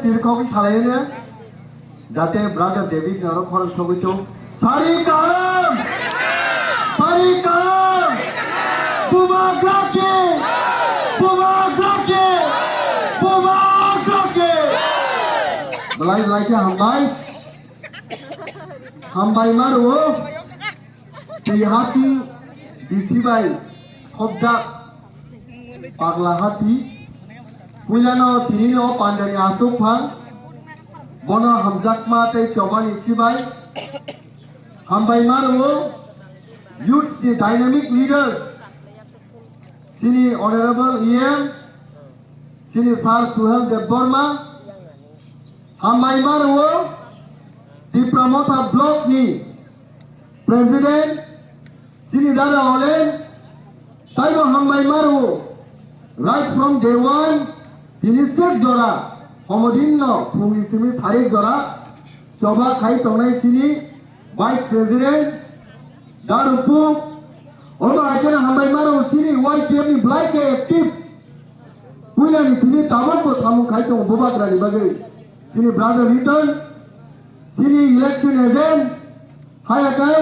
सिरखौ सालायनो जाते brother David नारो खरं सगैतो सारि काम बुमाग्राके belai belai hambai maru dihati disibai khobdak pagla hati puilano tinino pandani asuk phang bono hamjakma tei chobani sibai hambai maru youths the dynamic leaders sini honorable em sini sir Suhel Debbarma hambai maru di promoter block ni president sini dada olen taibo hambai maru right from day one tini sek jora homodinno phungni simi sarik jora choba khai tongnai sini vice president darupu oba ajena hambai maru sini YTM ni black active puilani sini tabon ko samu khai tong bobakra ni bagai sini brother return sini election agent hayakai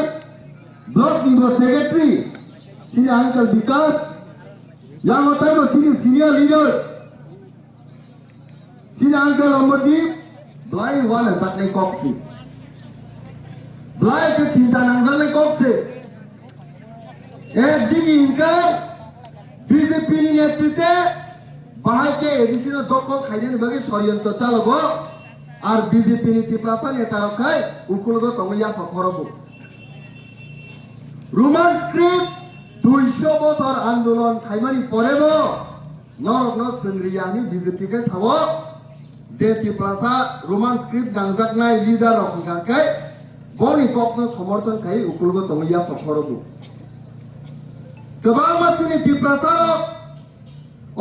block nibo secretary sini uncle Vikas yang otai sini senior leaders sini uncle Amardeep blai wala saknai koksi blai ke cinta nangsanai koksi dini inka BJP ni netritwe bahai ke additional dokol khaideni bagi soryanto chalobo R BJP নীতি প্রাসা নেতারকায় উকুলগ তমইয়া ফখরব Roman script 200 বছর আন্দোলন খাইমানি পরেব নরগ্ন সংগ্রিয়ানি BJP কে sub জেতি প্রাসা Roman script দাংজাকনাই leader রকমকায় বনি কখনো সমর্থন খাই উকুলগ তমইয়া ফখরব গোবাং মাসিনি টিপ্রাসা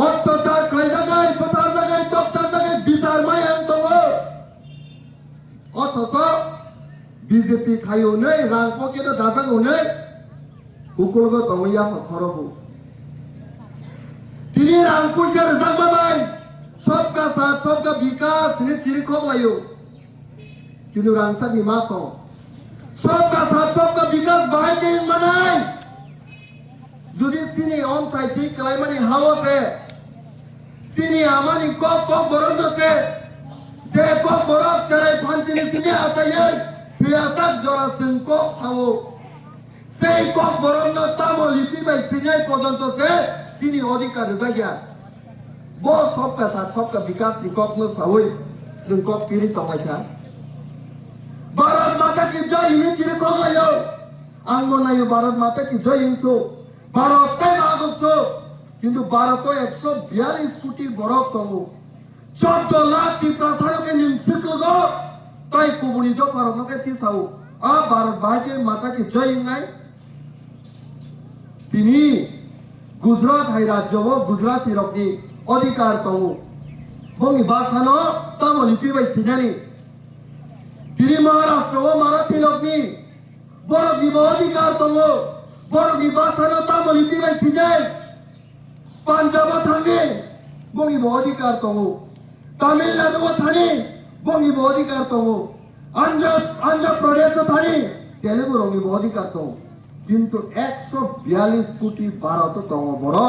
অত্যাচার খাইজাগাই পথার জায়গায় তক্তার জায়গায় বিচার মায়ান দङ অথচ বিজেপি খাইও नै রাং পকেটে দাজাগো नै উকুলগ তমইয়া ফখরব তিনি রাং পুইসার জাগবাबाय सबका साथ सबका विकास नि चिरिखक लायो किन्तु रांसानि मासो सबका साथ सबका विकास बाहाय के मानाय जुदि सिनि अनथाय थि खालायमानि हावसे सिनि आमानि कक बरन्दसे जे कक बरक जेरै फानसिनि सिनि आसायै थैयासाक जरा सिंकक थावो সেই কক বরন্ন তামো লিপিবাই সিনাই পর্যন্তসে সিনি অধিকার জায়গা বো सबका साथ सबका विकास नि ककनो सावै सिंकक पिरि तमायथा भारत माता की जय हिनि चिरिखक लायो आंगो नायो भारत माता की जय हिंतो भारत ताई नागतो किन्तु भारत 142 कोटी बरफ तमो 14 लाख ती प्रासानो के निमसिकलो ताई कुबुनि जो भारत के तिसाओ आ भारत भाई माता की जय हिंनाय তিনি গুজরাট হাই রাজ্য গুজরাটি রকনি অধিকার তমু বঙ্গি ভাষানো তামো লিপিবাই সিনানি তিনি মহারাষ্ট্র ও মারাঠি রকনি বড় অধিকার তমু বড় ভাষানো তামো লিপিবাই সিনাই পাঞ্জাব থাঙ্গে বঙ্গি অধিকার তমু তামিলনাড়ু থানি বঙ্গি অধিকার তমু আন্ধ্র প্রদেশ থানি তেলেগু রঙ্গি অধিকার তমু কিন্তু 142 কোটি ভারত তম বড়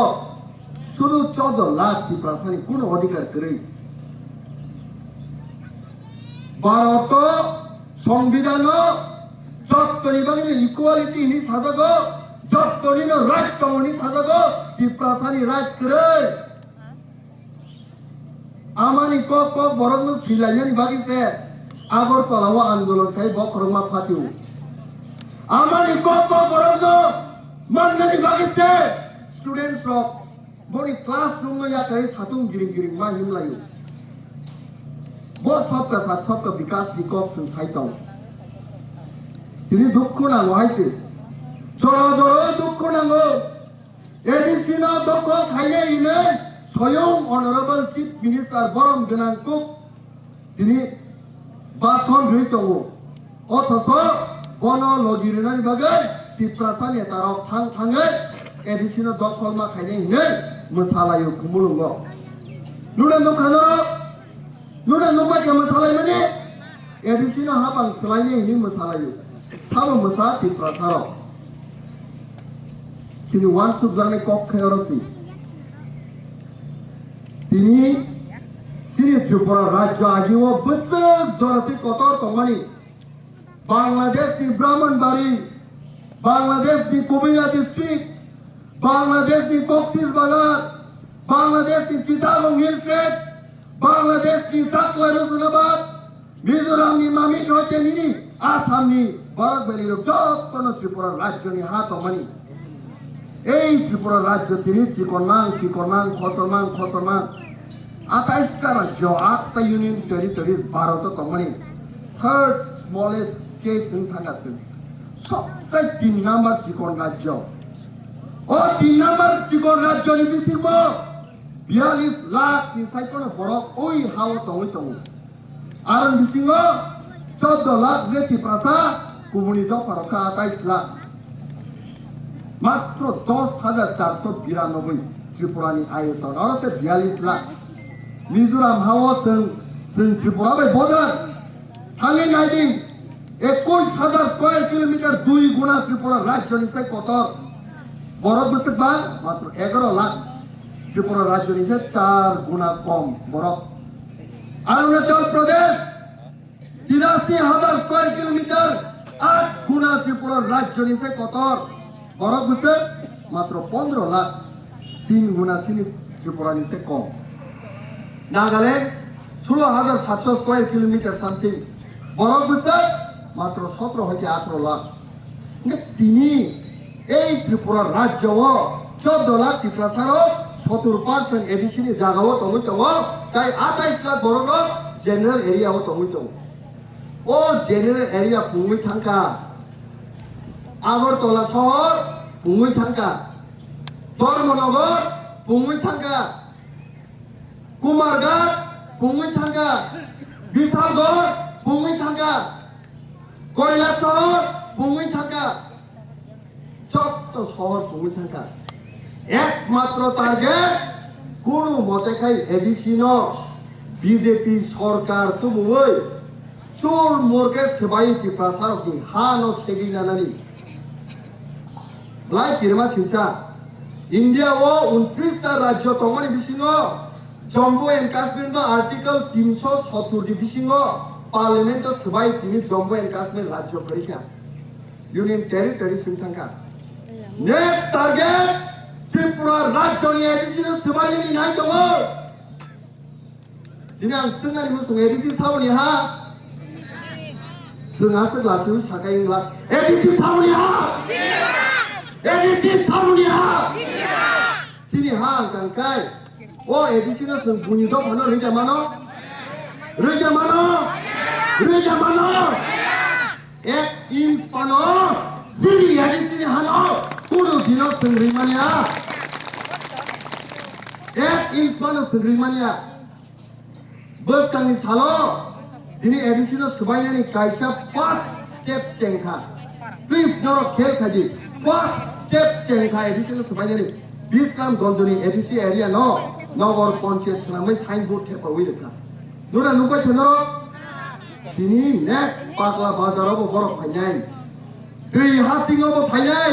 শুধু 14 লাখ কি প্রাসানি কোন অধিকার করে ভারত সংবিধান যতনি বাংলা ইকুয়ালিটি নি সাজাগ যতনি রাইট তমনি সাজাগ কি প্রাসানি রাইট করে আমানি ক বরং সিলাইনি বাগিছে আগরতলাও আন্দোলন খাই বকরমা ফাটিও আমানি কত বরঞ্জ মানগানি বাগিছে স্টুডেন্টস রক বনি ক্লাসরুম নো याकरै साथुं गिरिं गिरिं मा हिमलायो वो सबका साथ सबका विकास निकॉप संस्थाइताव তিনি দুঃখ নাঙ্গো হাইছে জড় দুঃখ নাঙ্গো এডিসিনো দুঃখ খাইলে ইনে স্বয়ং অনারেবল চিফ মিনিস্টার বরম গনাংকো তিনি ভাষণ দিতঙ্গ অথচ বনো লগিরিনানি বাগै টিপ্রাসা नेतारक थाङै एडिसिनो दखलमा खायनै हिनै मोसालायो खुमुलुंग नुदों दखानो 누나 누가 겸 살아있느니 에디시노 하방 슬라이니 이미 뭐 살아요 사로 뭐 사, 디프라 사로 কিন্তু ওয়ানসুবজানে কক্ষে অরসি তিনি সিরি ত্রিপুরা রাজ্য আগেও বছর জনতি কত তমানি বাংলাদেশ নি ব্রাহ্মণবাড়ি বাংলাদেশ নি কুমিল্লা ডিস্ট্রিক্ট বাংলাদেশ নি কক্সিস বাজার বাংলাদেশ নি চিটাগং হিল ট্রেড বাংলাদেশ নি চাকলা রসুনাবাদ মিজোরাম নি মামিট হচ্ছে নিনি আসাম নি বরকবেলির যত ত্রিপুরা রাজ্য নি হা তমানি এই ত্রিপুরা রাজ্য তিনি চিকনমান খসরমান 28টা রাজ্য 8টা ইউনিয়ন টেরিটরিজ ভারত তমানি থার্ড স্মলেস্ট স্টেট থাকাছে সবচেয়ে 3 নাম্বার চিকন রাজ্য ও 3 নাম্বার চিকন রাজ্য নি বিসিব 42 লাখ নি সাইকোন বড় ওই হাও তং আর বিসিব 14 লাখ রেতি প্রাসা কুমুনি দ ফারকা 28 লাখ মাত্র 10,492 ত্রিপুরানি আয়তন আর সে 42 লাখ মিজোরাম হাওয়া जों ত্রিপুরা বাই বর্ডার থাঙ্গে নাইদিন 21,000 স্কয়ার কিলোমিটার 2 গুণা ত্রিপুরা রাজ্য নিছে কত বরফ বসে বা মাত্র 11 লাখ ত্রিপুরা রাজ্য নিছে 4 গুণা কম বরফ অরুণাচল প্রদেশ 83,000 স্কয়ার কিলোমিটার 8 গুণা ত্রিপুরা রাজ্য নিছে কত বরফ বসে মাত্র 15 লাখ 3 গুণা সিনি ত্রিপুরা নিছে কম নাগাল্যান্ড 16,700 স্কয়ার কিলোমিটার সামথিং বরফ বসে মাত্র 17 হইতে 18 লাখ তিনি এই ত্রিপুরা রাজ্য 14 লাখ ত্রিপ্রাসারও 70% এডিশনে জায়গাও তমুই তম তাই 28 লাখ বড় জেনারেল এরিয়াও তমুই তম ও জেনারেল এরিয়া পুঙ্গুই থাঙ্কা আগরতলা শহর পুঙ্গুই থাঙ্কা ধর্মনগর পুঙ্গুই থাঙ্কা কুমারঘাট পুঙ্গুই থাঙ্কা বিশালগড় পুঙ্গুই থাঙ্কা কৈলাসহর পুঙ্গুই থাঙ্কা যত শহর পুঙ্গুই থাঙ্কা একমাত্র টার্গেট কোন মতে খাই এডিসিন বিজেপি সরকার তুবুই চোর মোরকে সেবাই ত্রিপ্রাসারকি হানো সেগি নানানি ব্লাই কিরমা সিনসা ইন্ডিয়া ও 29টা রাজ্য তমানি বিসিং জম্মু এন্ড কাশ্মীর আর্টিকেল 370 বিসিং পার্লামেন্ট সেবাই তিনি জম্মু এন্ড কাশ্মীর রাজ্য করিকা ইউনিয়ন টেরিটরি সিনথাঙ্কা নেক্সট টার্গেট ত্রিপুরা রাজ্য নিয়ে এডিসিন সেবাই নি নাই দङ দিনে आं सोंनानै मुसुं एडिसि सावनि हा जोंहासो लासैनो साखायोब्ला एडिसि सावनि हा एडिसि सावनि हा सिनि हा गांखाय ओ एडिसिनो जों बुनि द फानो रैजा मानो एक इंच पानो सिनि एडिसिनि हानो कुनु दिनो जों रैमानिया एक इंच पानो जों रैमानिया बस कांनि सालो दिनै एडिसिनो सुबायनानै गायसा फार्स्ट स्टेप चेंखा प्लिज नरो खेल खादि फार्स्ट स्टेप चेंखा एडिसिनो सुबायनानै बिश्रामगंजनि एडिसि एरिया न नगर पन्चायत सनामै साइन बोर्ड थेपावै लेखा नुरा नुबाय थेनो दिनै नेक्स्ट पागला बाजारावबो बरफ फायनाय दै हा सिङावबो फायनाय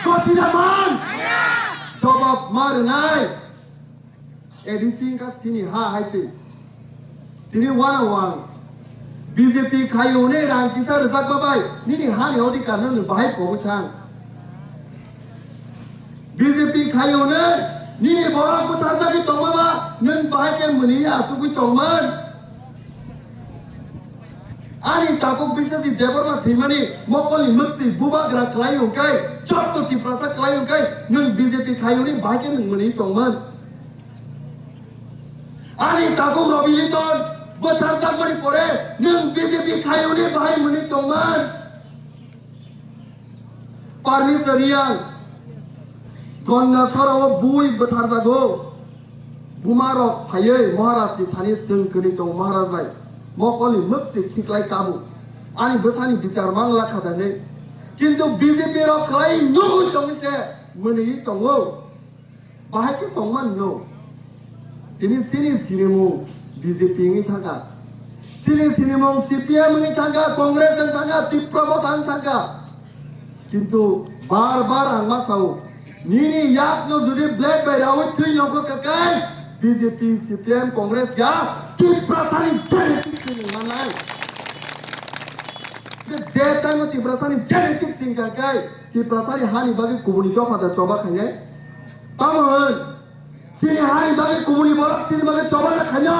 गसिदामान जबाब मारनाय एडिसि का सिनि हा हायसै दिनै वान बीजेपी खायौने रांकिसा रोजाबबाय निनि हानि अधिकार नों बाहाय पबो थां बीजेपी खायौने निनि बरा बुथारजागि दंबा नों बाहाय के मोनि आसुगि दंमोन आनि ताको बिसासि देबरमा थैमानि मकलनि मुक्ति बुबाग्रा क्लायौंखाय चट्टति प्रासा क्लायौंखाय नों बीजेपी खायौने बाहाय के नों मोनि दंमोन आनि ताको रबिलिटन बोथारजागमनि परे नों बीजेपी खायौने बाहाय मोनि दंमोन पारमिसनियां गन्नासराव बुई बोथारजागौ बुमारक फायै महाराष्ट्रनि थानि जों गोनि दं महाराज बाय मकलनि मुक्ति थिख्लाय काबु आनि बोसानि बिचार मांला खादानै किन्तु बीजेपी र खालाय नुगु दंसे मोनि दङो बाहाय के दंमोन नो তিনি সিনিমু বিজেপি ngi থাকা সিনিমু সিপিএম ngi থাকা কংগ্রেস ngi থাকা ত্রিপুরা থাকা কিন্তু বারবার আংমা সাউ নিনি ইয়াকনো যদি ব্ল্যাক বাইরাও তুই নকো কাকাই বিজেপি সিপিএম কংগ্রেস গা ত্রিপুরা সানি জেনেটিক্স মানাই যে টাইম ত্রিপুরা সানি জেনেটিক্স কাকাই ত্রিপুরা সানি হানি বাগে কুবুনি দফাদা চবা খাইনে তামন সিনি হানি বাগে কুবুনি বরক সিনি বাগে চবাদা খাইনো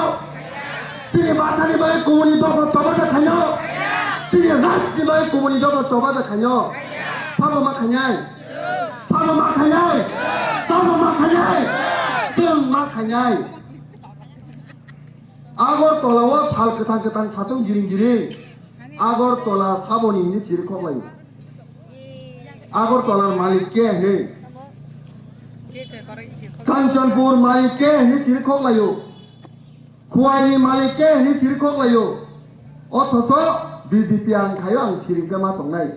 সিনি বাসানি বাগে কুবুনি দফা চবাদা খাইনো সিনি রাজনি বাগে কুবুনি দফা চবাদা খাইনো সামো मा खाइनाय सामो मा खाइनाय सामो मा खाइनाय जों मा खाइनाय आगरतलाव साल गोथां साथों गिरिं आगरतला साबनि नि चिरखलायो आगरतलार मालिक के हे कांचनपुर मालिक के हे चिरखलायो खुवाइनि मालिक के हे चिरखलायो अथच बीजेपी आं खायो आं सिरिंगा मा दंनाय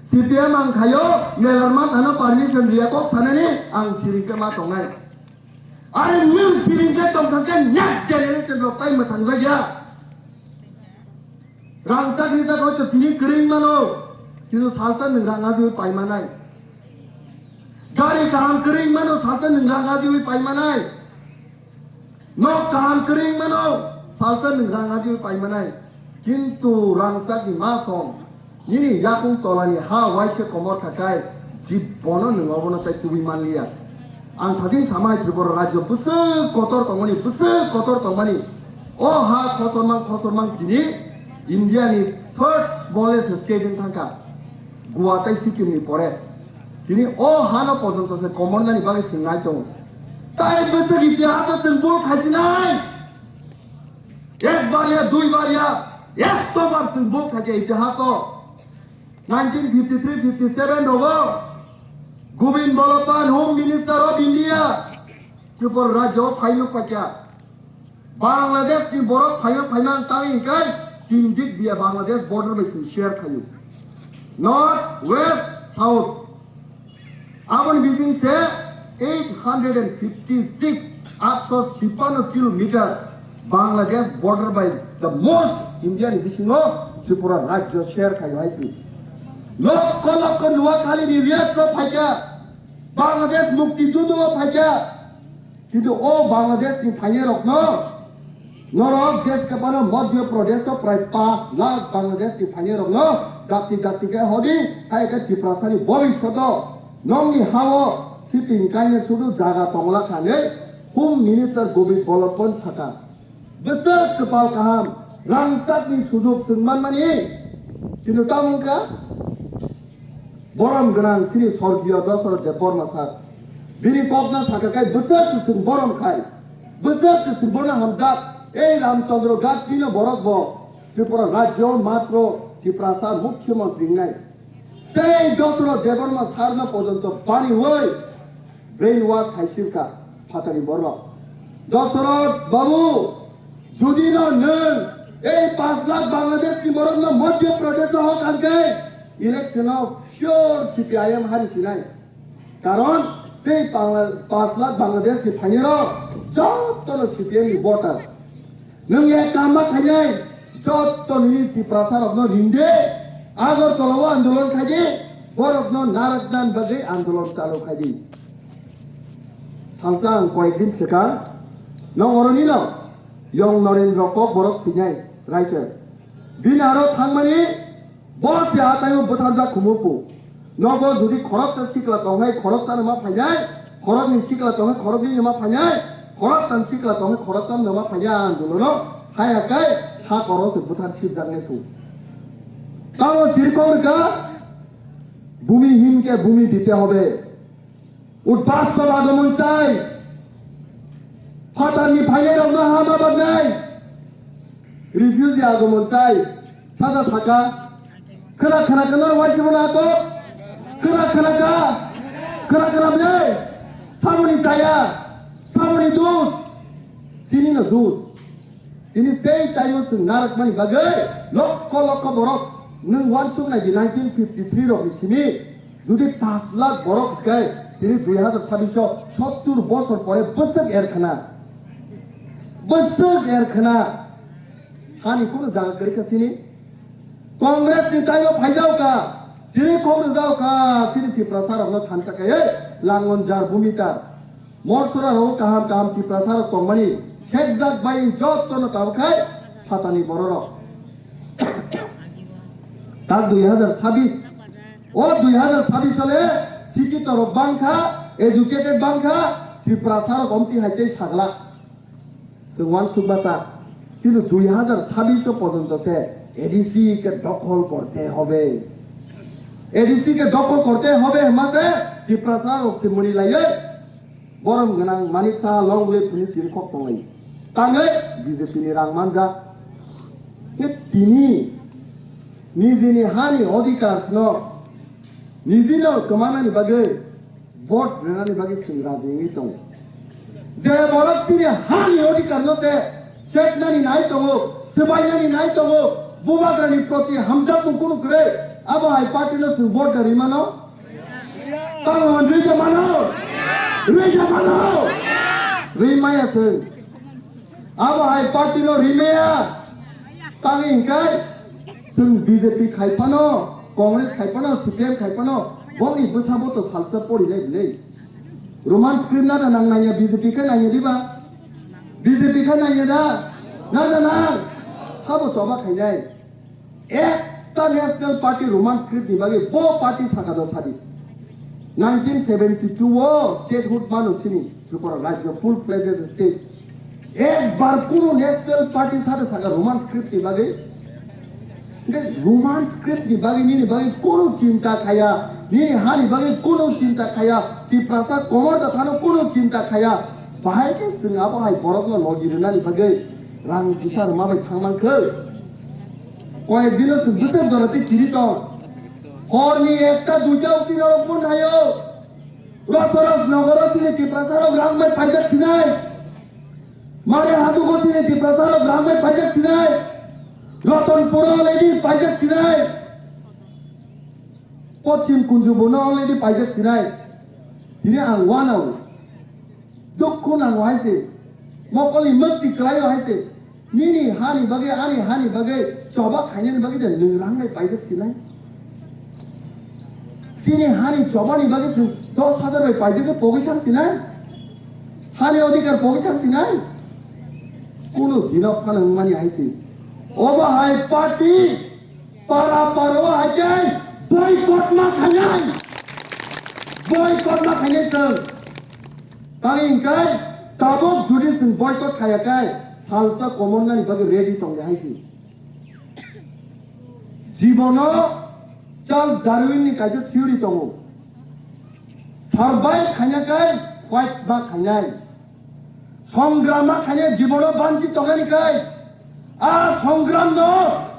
CPM ang kayo melarmat ano permission dia kok sana ni ang siringke ma tongai are new siringke tong thangke next generation rok tai ma thangja ya rangsa grisa ko to tini kring mano kinu salsa ning ranga ji pai manai gari kam kring mano salsa ning ranga ji pai manai no kam kring mano salsa ning ranga ji pai manai kintu rangsa ki ma song ini yakung tolani ha waise komor thakai jibbono nungobono tai tubi manliya ang thajing samai tribor rajyo busu kotor tongmani o ha khosormang kini India ni third smallest state in thangka Goa tai Sikkim ni pore kini o ha no porjonto se komor nani bagi singai tong tai busu itihas sembol khasinai ek bar ya dui bar ya 100 bar sembol thake itihas 1953-57 होगा Govind Ballabh home minister of India Tripura राज्य फाइनो पक्या बांग्लादेश की बरफ फाइनान ताई कर तीन दिख दिया बांग्लादेश बॉर्डर में शेयर खायु नॉर्थ वेस्ट साउथ अपन बिसिंग से 856 kilometre Bangladesh border by the most Indian बिसिंग त्रिपुरा राज्य शेयर खायु आइसी লক্ষ নোয়াখালী নির্যাত সব ফাইকা বাংলাদেশ মুক্তিযুদ্ধ ফাইকা কিন্তু ও বাংলাদেশ কি ফাইনে রকম নরক দেশ কে বানো মধ্য প্রদেশ প্রায় 5 লাখ বাংলাদেশ কি ফাইনে রকম দাপ্তি কে হদি হাই কে ত্রিপুরাসানি ভবিষ্যৎ নংনি হাও সিপিং কাইনে শুধু জায়গা তংলা খানে হোম মিনিস্টার গোবিন্দ বল্লভ সাকা বছর কপাল কাহাম রাংসাকনি সুযোগ সন্মান মানি কিন্তু তামুকা বরম গনাং সিনি স্বর্গীয় দশরথ দেব বর্মা স্যার বিনি কবনা সাকাকাই বছর বরম খাই বছর বর্মা হামজাত এই রামচন্দ্র গাছ দিন বরব ত্রিপুরা রাজ্য মাত্র ত্রিপুরা মুখ্যমন্ত্রী নাই সেই দশরথ দেববর্মা স্যার না পর্যন্ত পানি হই ব্রেন ওয়াশ খাইছিলকা ফাতারি বর্মা দশরথ বাবু যদি না নেন এই 5 লাখ বাংলাদেশ কি বরং না মধ্যপ্রদেশ হোক আনকে ইলেকশন অফ শিওর সিপিআইএম হারিছি নাই কারণ সেই 5 লাখ বাংলাদেশ কি ফাইনেল যত সিপিএম নি ভোটার নং এক কামা খাইনাই যত নি ত্রিপুরা রত্ন রিন্দে আগরতলাও আন্দোলন খাইজি বরত্ন নারকদান বাজে আন্দোলন চালু খাইজি সালসাং কয়েকদিন সেকার নং অরনি ন ইয়ং নরেন্দ্র কক বরক সিনাই রাইটার বিন আরো থাংমানি বস या ताइम बुथारजा खुमुपु नगो जुदि खरक सा सिकला तंगाय खरक सा नमा फाइनाय खरक नि सिकला तंगाय खरक नि नमा फाइनाय खरक तान सिकला तंगाय खरक ताम नमा फाइनाय आंदोलन हायाकाय हा करस बुथार सिप जागने फु ताओ चिरकोरका ভূমিহীনকে ভূমি দিতে হবে উদ্বাস্তব আগমন চাই ফাটানি ফাইনাল রং হামাবাদ নাই রিফিউজি আগমন চাই সাদা সাকা खोना वाइसबोना तो खोना बे सामोनी जाया सामोनी दूस सिनी न दूस ini sei tayo sung narak mani bagai lok borok nung wan sung na 1953 rok simi judi 5 lakh borok kai ini 2026 70 বছর পরে বছর এরখানা besok erkena hani kono jaga kari kasini Kongres ni tayo phaijau ka sini kongres jau ka sini tiprasar no thansa ka langon jar bumitar morsora ro kaham kaham tiprasar komani shekjak bai job to no kam khai fatani bororo tak 2026 ও 2026 সালে শিক্ষিত বাংখা educated বাংখা Tripura কমতি হাইতে সাগলা Schwann সুবাতা কিন্তু 2026 পর্যন্ত সে ADC কে দখল করতে হবে ADC কে দখল করতে হবে মাসে ত্রিপুরা অক্সিমনি লাইয়ে গরম গনাং মানিক সাহা লংলে পুনি চির খক তলাই তাঙ্গে বিজেপি নি রাংমানজা কে তিনি নিজেনি হানি অধিকার স্নো নিজেনো কমানানি বাগে ভোট রেনানি বাগে সিংরাজিনি দं যে বরকसिनि हानि अधिकार नसे सेटनानि नाय दङ सबायनानि नाय दङ बुबाग्रानि प्रति हामजा मुकुनु करे अब हाय पार्टीनो सु भोट दारि मानो तांग रेजा मानो रिमाया सो अब हाय पार्टीनो रिमाया तांग इंकाय जों बीजेपी खायफानो कांग्रेस खायफानो सीपीएम खायफानो बंनि बसाबो तो सालसा पड़िनाय बिलै रोमान स्क्रिप्ट ना नांनाया बीजेपी का नांगे दिबा बीजेपी का नांगे दा ना साबो चबा खायनाय एकटा नेशनल पार्टी रोमान स्क्रिप्ट नि बागे बो पार्टी साका द सादि 1972 वो स्टेटहुड मानो सिनि त्रिपुरा राज्य फुल फ्लेजेड स्टेट एक बार कोनो नेशनल पार्टी साथे साका रोमान स्क्रिप्ट नि बागे रोमान स्क्रिप्ट नि बागे नि बागे कोनो चिंता खाया नि हानि बागे कोनो चिंता खाया ত্রিপুরা কমর दा थानो कोनो चिंता खाया बाहाय के जों आबहाय बरफनो लगिरनानि बागे रां बिसार माबाय थांमानखो कयेक दिनो जों बोसोर दराते किरित हरनि एकटा दुइटा उसिनो फन हायो रसरस नगर सिने ত্রিপুরা ग्राममै पाइजाक सिनाय मारे हातु गसिने ত্রিপুরা ग्राममै पाइजाक सिनाय रतनपुर लेदि पाइजाक सिनाय पश्चिम कुंजुबनो लेदि पाइजाक सिनाय Ini ang wanaw, dokun ang wahise, mokoli mukti kelayo wahise, nini hani bagai ani hani bagai, coba kainan bagai dan lerang nai pajak sinai, sini hani coba ni bagai sun, 10,000 nai pajak ke pogi thang sinai, hani odikar pogi thang sinai, kuno dinok kan mani wahise, oba hai party, para wahai, boycott ma kainan. boycott ma खायने जों तांगिंखाय Tabuk जुदि जों boycott खायाखाय salsa कमननानि बागे ready दं हायसि जीवनो Charles डार्विननि कायसे थियोरि दङ सारभाइभ खायनाखाय fight मा खायनाय संग्राम मा खायनाय जीवनो बानचि दंनानिखाय आ संग्राम न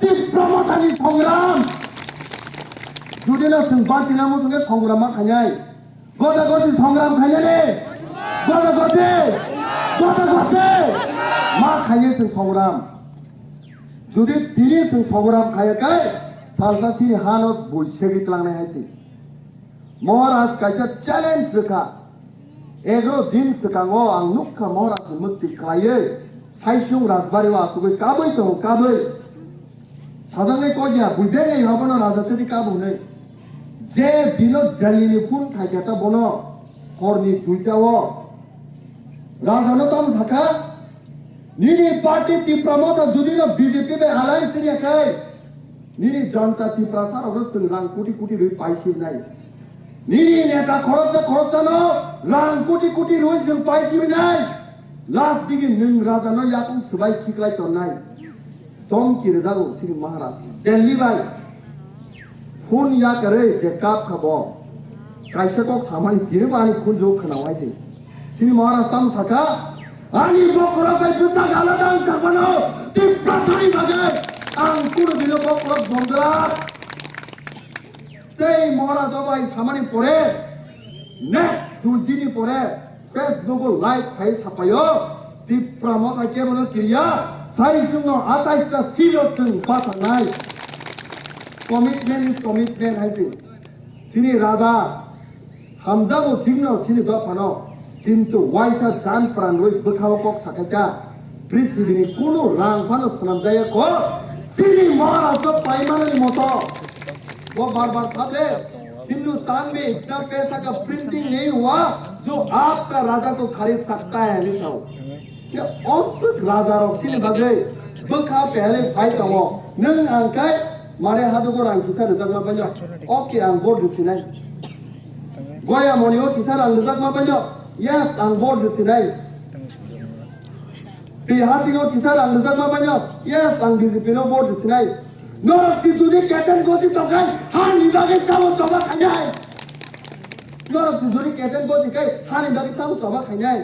तीव्रमतानि संग्राम जुदिनो जों बानचिनांगौ जों संग्राम मा खायनाय गदागदि संग्राम खायनानै गदागदि मा खायनो जों संग्राम जुदि दिनै जों संग्राम खायाखै सालसासि हानो बुलसेगितलांनाय हायसि महाराज कायसे चेलेन्ज रोखा 11 दिन सिगाङो आं नुखा महाराज मुक्ति खालायो साइसुं राजबारियाव आसुगै काबै दं काबै साजांनाय कजिया बुइबेङै हाबनो राजाथोनि काबुनै जे दिनो दिल्लीनि फुन थाइकेता बनो हरनि दुइटाव राजानो तम साखा निनि पार्टी टिप्रामत जुदिनो बीजेपी बे आलायन्स सिनियाखै निनि जनता टिप्रा सारावनो जों रां कोटि कोटि रुइ पाइसिबनाय निनि नेता खरचा रां कोटि रुइ जों पाइसिबनाय लास्ट दिगि नों राजानो याकं सुबाय खिक्लाय तननाय दम किरजागौ सिनि महाराज दिल्ली बाय फुन या करे जे काप खाबो कायसेको खामानि दिनबानि खुनजो खोनावायसै सिनि महाराज तम साखा आंनि बकरा बाय बुजा गालादां काबानो टिप्राथानि बागै आं कुनो दिनो बकरा बंगला সেই महाराज बाय सामानि परे नेक्स्ट दुदिनि परे फेसबुक लाइव फाइ सापायो टिप्रामत केमनो किरिया साइजुनो 28 टा सिरियसजों बाथांनाय कमिटमेन्ट हायसि सिनि राजा हामजागौ थिगनो सिनि दफानो किन्तु वाइसा जान प्राण रइ बखाव कक साखाया पृथ्वीनि कुनु रांफानो सनमजायाखौ सिनी महाराष्ट्र पाइमाननि मतो वो बार-बार साहब हिंदुस्तान में इतना पैसा का प्रिंटिंग नहीं हुआ जो आपका राजा को खरीद सकता है निसाओ ये औसत राजा रॉक्सिन बगे बखा पहले फाइट हो नंग अंकाय मारे हाथों को रंग किसा रजक में बनो ओके आं बोर्ड रिसिनाई गोया मोनियो किसा रंग रजक में बनो यस आं बोर्ड रिसिनाई तिहासिको किसा रंग रजक में बनो यस आं बीजेपी नो बोर्ड रिसिनाई नॉर्थ सिद्धूरी कैचन कोची तोकान हानि बागे सामो चोबा खानाय नॉर्थ सिद्धूरी कैचन कोची kai हानि बागे सामो चोबा खानाय